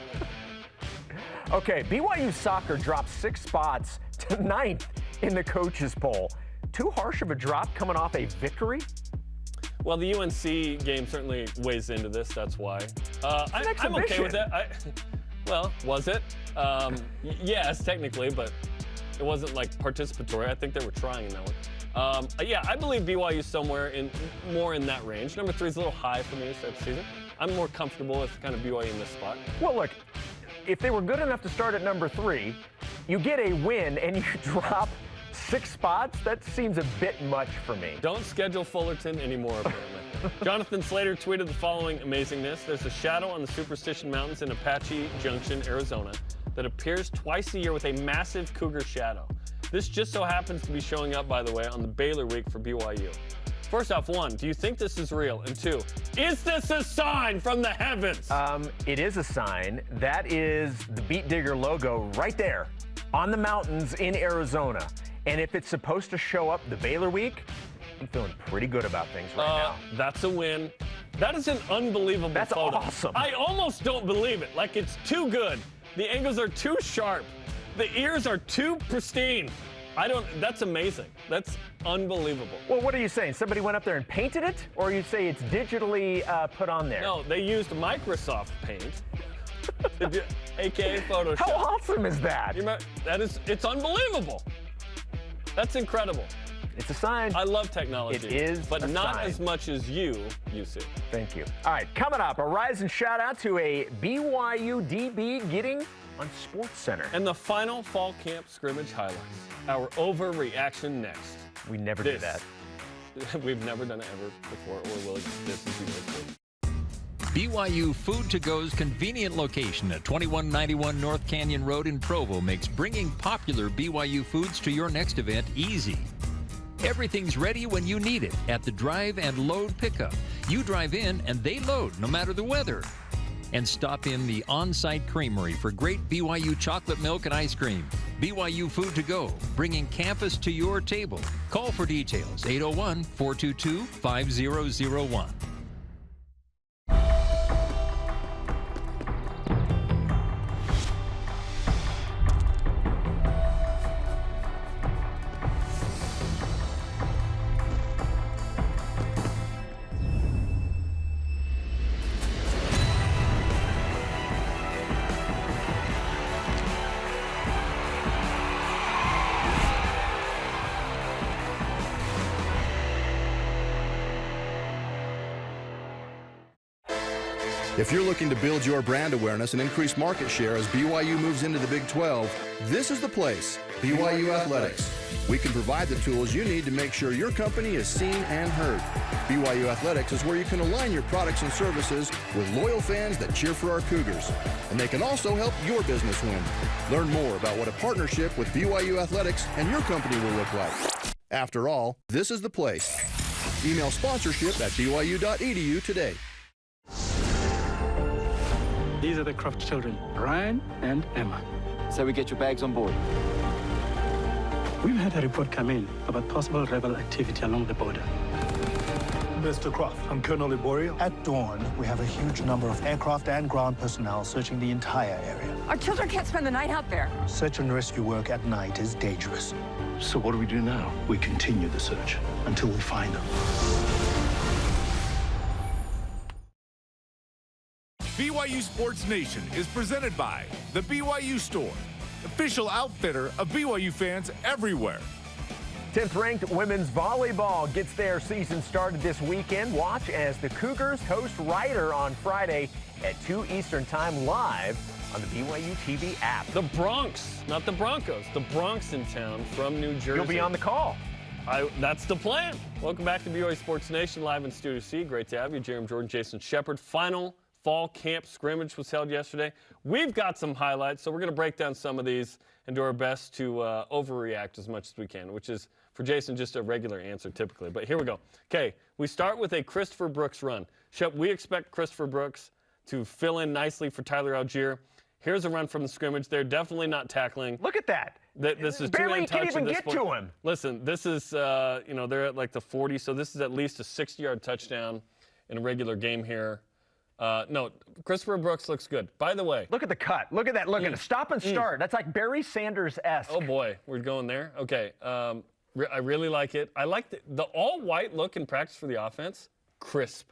Okay, BYU soccer dropped 6 spots to 9th in the coaches poll. Too harsh of a drop coming off a victory? Well, the UNC game certainly weighs into this. That's why. I'm okay with that. Well, was it? Yes, technically, but it wasn't like participatory. I think they were trying in that one. Yeah, I believe BYU somewhere more in that range. Number 3 is a little high for me this type of season. I'm more comfortable with kind of BYU in this spot. Well, look, if they were good enough to start at number 3, you get a win and you drop 6 spots, that seems a bit much for me. Don't schedule Fullerton anymore, apparently. Jonathan Slater tweeted the following amazingness. There's a shadow on the Superstition Mountains in Apache Junction, Arizona, that appears twice a year with a massive cougar shadow. This just so happens to be showing up, by the way, on the Baylor week for BYU. First off, 1, do you think this is real? And 2, is this a sign from the heavens? It is a sign. That is the Beat Digger logo right there on the mountains in Arizona. And if it's supposed to show up the Baylor week, I'm feeling pretty good about things right now. That's a win. That is an unbelievable That's photo. awesome. I almost don't believe it. Like, it's too good. The angles are too sharp. The ears are too pristine. That's amazing. That's unbelievable. Well, what are you saying? Somebody went up there and painted it? Or you say it's digitally put on there? No, they used Microsoft Paint AKA Photoshop. How awesome is that? It's unbelievable. That's incredible. It's a sign. I love technology. It is but not as much as you see. Thank you. All right, coming up, a rise and shout out to a BYU DB getting on SportsCenter. And the final fall camp scrimmage highlights. Our overreaction next. We never do that. We've never done it ever before, or will it? This is BYU. BYU Food to Go's convenient location at 2191 North Canyon Road in Provo makes bringing popular BYU foods to your next event easy. Everything's ready when you need it at the drive and load pickup. You drive in and they load no matter the weather. And stop in the on-site creamery for great BYU chocolate milk and ice cream. BYU Food to Go, bringing campus to your table. Call for details, 801-422-5001. If you're looking to build your brand awareness and increase market share as BYU moves into the Big 12, this is the place, BYU Athletics. We can provide the tools you need to make sure your company is seen and heard. BYU Athletics is where you can align your products and services with loyal fans that cheer for our Cougars. And they can also help your business win. Learn more about what a partnership with BYU Athletics and your company will look like. After all, this is the place. Email sponsorship at byu.edu today. These are the Croft children, Ryan and Emma. So we get your bags on board. We've had a report come in about possible rebel activity along the border. Mr. Croft, I'm Colonel Liborio. At dawn, we have a huge number of aircraft and ground personnel searching the entire area. Our children can't spend the night out there. Search and rescue work at night is dangerous. So what do we do now? We continue the search until we find them. BYU Sports Nation is presented by the BYU Store, official outfitter of BYU fans everywhere. 10th-ranked women's volleyball gets their season started this weekend. Watch as the Cougars host Ryder on Friday at 2 Eastern Time live on the BYU TV app. The Bronx, not the Broncos, the Bronx in town from New Jersey. You'll be on the call. That's the plan. Welcome back to BYU Sports Nation live in Studio C. Great to have you. Jarom, Jordan, Jason, Shepard. Final fall camp scrimmage was held yesterday. We've got some highlights, so we're going to break down some of these and do our best to overreact as much as we can, which is, for Jason, just a regular answer typically. But here we go. Okay, we start with a Christopher Brooks run. Shep, we expect Christopher Brooks to fill in nicely for Tyler Algier. Here's a run from the scrimmage. They're definitely not tackling. Look at that. This is barely two-hand touch can't even at this get point. to him. Listen, this is, they're at like the 40, so this is at least a 60-yard touchdown in a regular game here. No, Christopher Brooks looks good. By the way. Look at the cut. Look at that. Look at it. Stop and start. That's like Barry Sanders-esque. Oh, boy. We're going there? Okay. I really like it. I like the all-white look in practice for the offense. Crisp.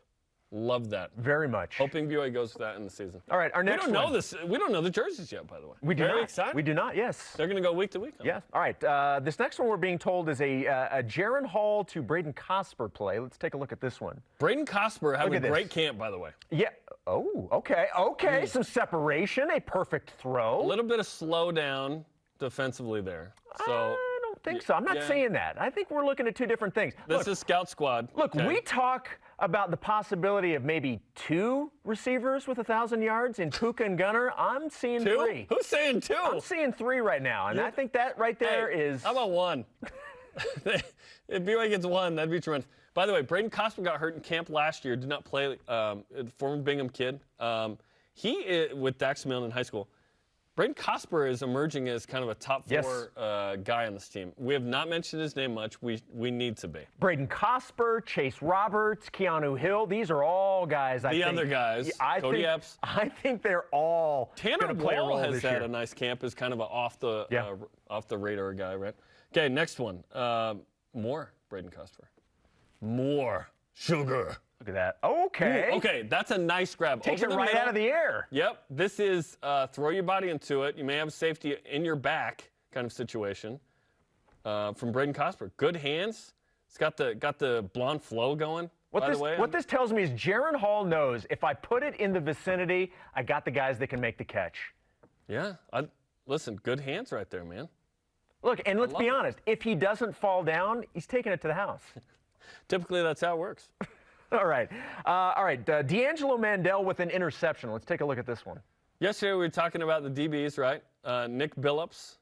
Love that. Very much. Hoping BYU goes with that in the season. All right, our next We don't know the jerseys yet, by the way. We do Very not. excited. We do not, yes. They're going to go week to week. Yes. All right. This next one we're being told is a Jaron Hall to Braden Cosper play. Let's take a look at this one. Braden Cosper having a great camp, by the way. Yeah. Oh, okay. Okay. Some separation. A perfect throw. A little bit of slowdown defensively there. So I don't think so. I'm not saying that. I think we're looking at two different things. This is scout squad. Look, we talk about the possibility of maybe 2 receivers with 1,000 yards in Puka and Gunner. I'm seeing 3. Who's saying 2? I'm seeing 3 right now, and I think that right there is. How about 1? If BYU gets 1, that'd be tremendous. By the way, Braden Cosper got hurt in camp last year. Did not play. Former Bingham kid. He with Dax Milne in high school. Braden Cosper is emerging as kind of a top 4 guy on this team. We have not mentioned his name much. We need to be. Braden Cosper, Chase Roberts, Keanu Hill. These are all guys. The other guys. Cody Epps. I think they're all Tanner play a role Wall has this had year. a nice camp as kind of an off the radar guy, right? Okay, next one. More Braden Cosper. More sugar. Look at that. Okay. Ooh, okay, that's a nice grab. Takes it right out of the air. Yep. This is throw your body into it. You may have safety in your back kind of situation from Braden Cosper. Good hands. It's got the blonde flow going. What this tells me is Jaron Hall knows if I put it in the vicinity, I got the guys that can make the catch. Yeah. Listen, good hands right there, man. Look, and let's be honest. If he doesn't fall down, he's taking it to the house. Typically, that's how it works. All right. D'Angelo Mandel with an interception. Let's take a look at this one. Yesterday, we were talking about the DBs, right? Nick Billups,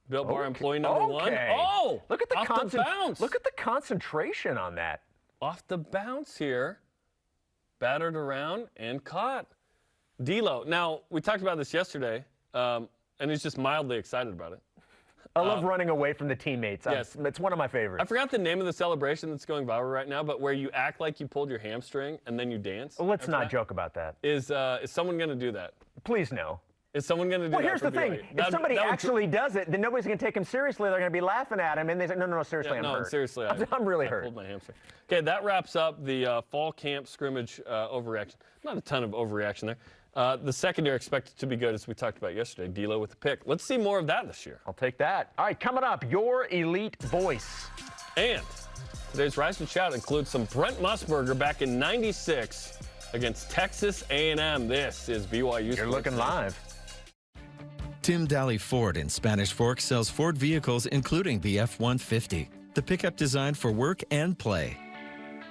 Built Bar employee number one. Oh! Look at the off the bounce. Look at the concentration on that. Off the bounce here. Battered around and caught. D'Lo. Now, we talked about this yesterday, and he's just mildly excited about it. I love running away from the teammates. Yes. It's one of my favorites. I forgot the name of the celebration that's going viral right now, but where you act like you pulled your hamstring and then you dance. Well, let's not joke about that. Is someone going to do that? Please no. Is someone going to do that? Well, here's the thing. If somebody actually does it, then nobody's going to take him seriously. They're going to be laughing at him, and they say, no, seriously, I'm hurt. Seriously, I'm really hurt. I pulled my hamstring. Okay, that wraps up the fall camp scrimmage overreaction. Not a ton of overreaction there. The secondary expected to be good, as we talked about yesterday. D'Lo with the pick. Let's see more of that this year. I'll take that. All right, coming up, your elite voice. And today's Rise and Shout includes some Brent Musburger back in '96 against Texas A&M. This is BYU. You're looking live. Tim Daly Ford in Spanish Fork sells Ford vehicles including the F-150, the pickup designed for work and play.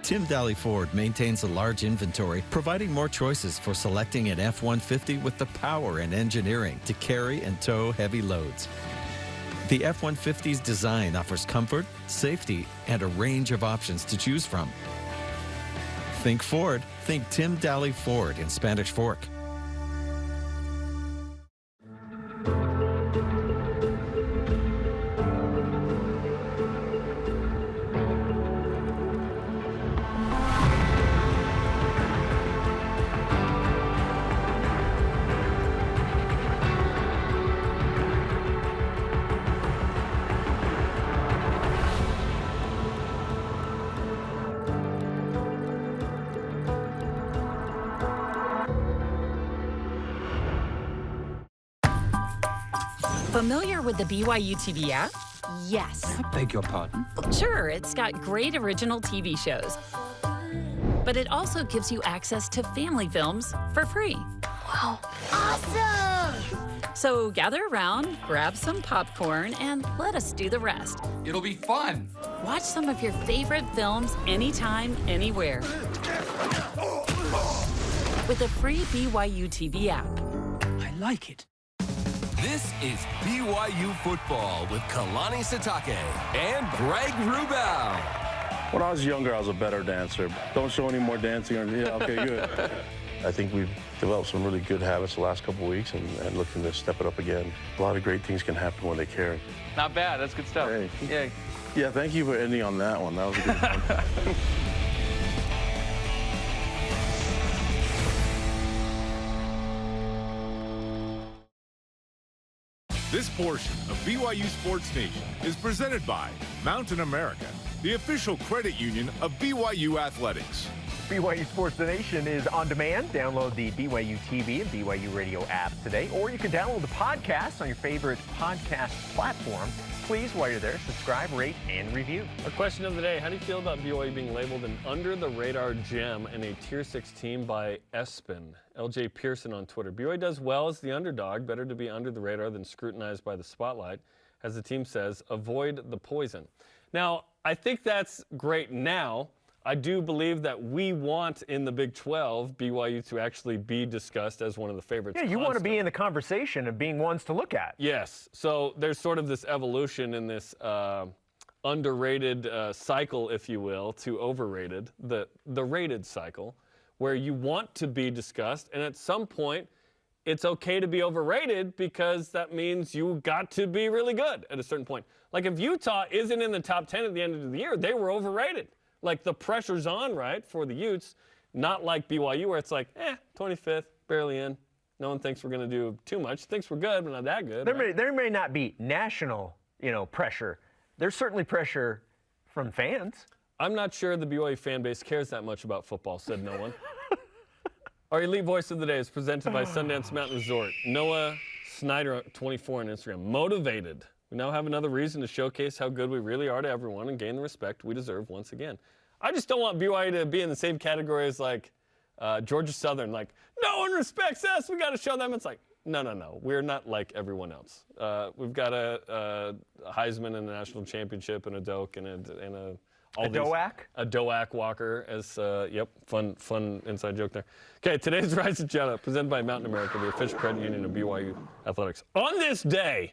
Tim Daly Ford maintains a large inventory, providing more choices for selecting an F-150 with the power and engineering to carry and tow heavy loads. The F-150's design offers comfort, safety, and a range of options to choose from. Think Ford, think Tim Daly Ford in Spanish Fork. Familiar with the BYU TV app? Yes. I beg your pardon? Sure, it's got great original TV shows. But it also gives you access to family films for free. Wow. Awesome! So gather around, grab some popcorn, and let us do the rest. It'll be fun. Watch some of your favorite films anytime, anywhere. With the free BYU TV app. I like it. This is BYU Football with Kalani Sitake and Greg Wrubell. When I was younger, I was a better dancer. Don't show any more dancing. Okay, good. I think we've developed some really good habits the last couple of weeks and looking to step it up again. A lot of great things can happen when they care. Not bad. That's good stuff. Hey. Yeah, thank you for ending on that one. That was a good one. This portion of BYU Sportsnation is presented by Mountain America, the official credit union of BYU Athletics. BYU Sportsnation is on demand. Download the BYU TV and BYU Radio apps today, or you can download the podcast on your favorite podcast platform. Please, while you're there, subscribe, rate, and review. Our question of the day, how do you feel about BYU being labeled an under-the-radar gem and a Tier 6 team by ESPN? LJ Pearson on Twitter. BYU does well as the underdog. Better to be under the radar than scrutinized by the spotlight. As the team says, avoid the poison. Now, I think that's great now. I do believe that we want in the Big 12 BYU to actually be discussed as one of the favorites. Yeah, you want to be in the conversation of being ones to look at. Yes. So there's sort of this evolution in this underrated cycle, if you will, to overrated, the rated cycle, where you want to be discussed, and at some point it's okay to be overrated because that means you got to be really good at a certain point. Like if Utah isn't in the top 10 at the end of the year, they were overrated. Like the pressure's on, right, for the Utes, not like BYU where it's like, 25th, barely in. No one thinks we're going to do too much. Thinks we're good, but not that good. There may not be national, pressure. There's certainly pressure from fans. I'm not sure the BYU fan base cares that much about football, said no one. Our elite voice of the day is presented by Sundance Mountain Resort. Noah Snyder, 24 on Instagram. Motivated. We now have another reason to showcase how good we really are to everyone and gain the respect we deserve once again. I just don't want BYU to be in the same category as like Georgia Southern. Like, no one respects us. We got to show them. It's like, no. We're not like everyone else. We've got a Heisman and a national championship and a Doak and a Doak? A Doak Walker as, yep, fun inside joke there. Okay, today's Rise and Shout Out presented by Mountain America, the official credit union of BYU Athletics. On this day,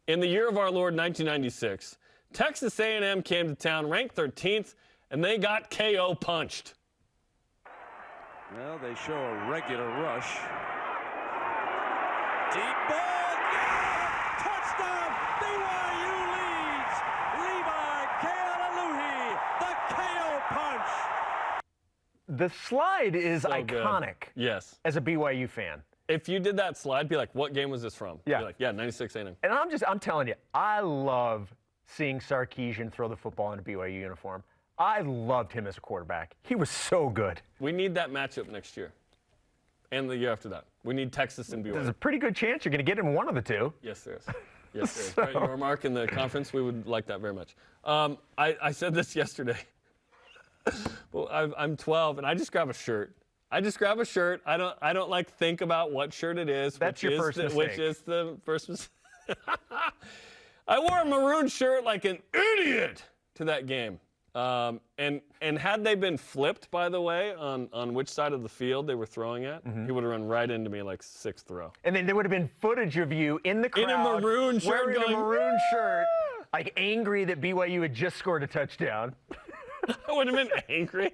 in the year of our Lord, 1996, Texas A&M came to town, ranked 13th, and they got KO punched. Well, they show a regular rush. Deep ball, yeah! Touchdown! BYU leads! Levi Kealaluhi, the KO punch! The slide is So iconic. Good. Yes. As a BYU fan. If you did that slide, be like, what game was this from? Yeah. Be like, yeah, 96 A&M. And I'm telling you, I love seeing Sarkisian throw the football in a BYU uniform. I loved him as a quarterback. He was so good. We need that matchup next year. And the year after that. We need Texas and BYU. There's a pretty good chance you're going to get him one of the two. Yes, there is. Yes, there is. Right, your remark in the conference, we would like that very much. I said this yesterday. Well, I'm 12, and I just grab a shirt. I don't like think about what shirt it is. That's your first mistake. Which is the first mistake. I wore a maroon shirt like an idiot to that game. And had they been flipped, by the way, on which side of the field they were throwing at, he would have run right into me like 6th row. And then there would have been footage of you in the crowd in a maroon shirt, wearing a maroon shirt, like angry that BYU had just scored a touchdown. I would have been angry.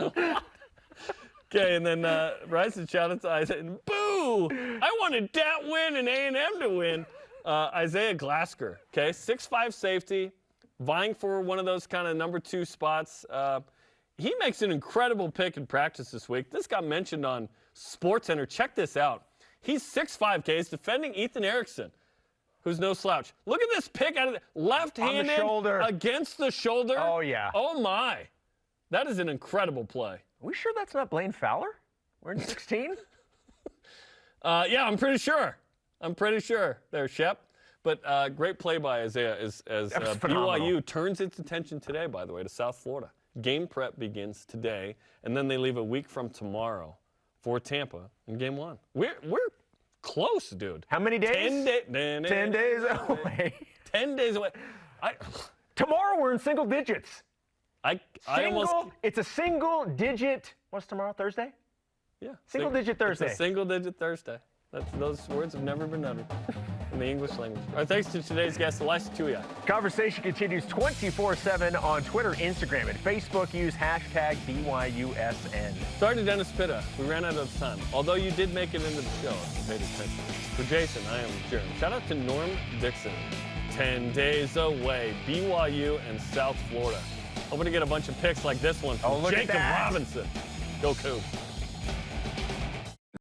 Okay, and then Rise and Shout Out to Isaiah. Boo! I wanted that win and A&M to win. Isaiah Glasker, okay, 6'5" safety, vying for one of those kind of number 2 spots. He makes an incredible pick in practice this week. This got mentioned on SportsCenter. Check this out. He's 6'5", okay, he's defending Ethan Erickson, who's no slouch. Look at this pick out of the left-handed against the shoulder. Oh, yeah. Oh, my. That is an incredible play. Are we sure that's not Blaine Fowler? We're in 16? Yeah, I'm pretty sure. There, Shep. But great play by Isaiah as BYU turns its attention today, by the way, to South Florida. Game prep begins today, and then they leave a week from tomorrow for Tampa in Game 1. We're close, dude. How many days? 10 days away. 10 days away. Tomorrow we're in single digits. It's a single digit. What's tomorrow? Thursday? Yeah. Single digit Thursday. It's a single digit Thursday. Those words have never been uttered in the English language. All right, thanks to today's guest, Iliasa Tuiaki. Conversation continues 24/7 on Twitter, Instagram, and Facebook. Use hashtag BYUSN. Sorry to Dennis Pitta. We ran out of time. Although you did make it into the show, if you paid attention. For Jason, I am Jarom. Shout out to Norm Dixon. 10 days away, BYU and South Florida. Hoping to get a bunch of picks like this one from Jacob Robinson. Go Cougs.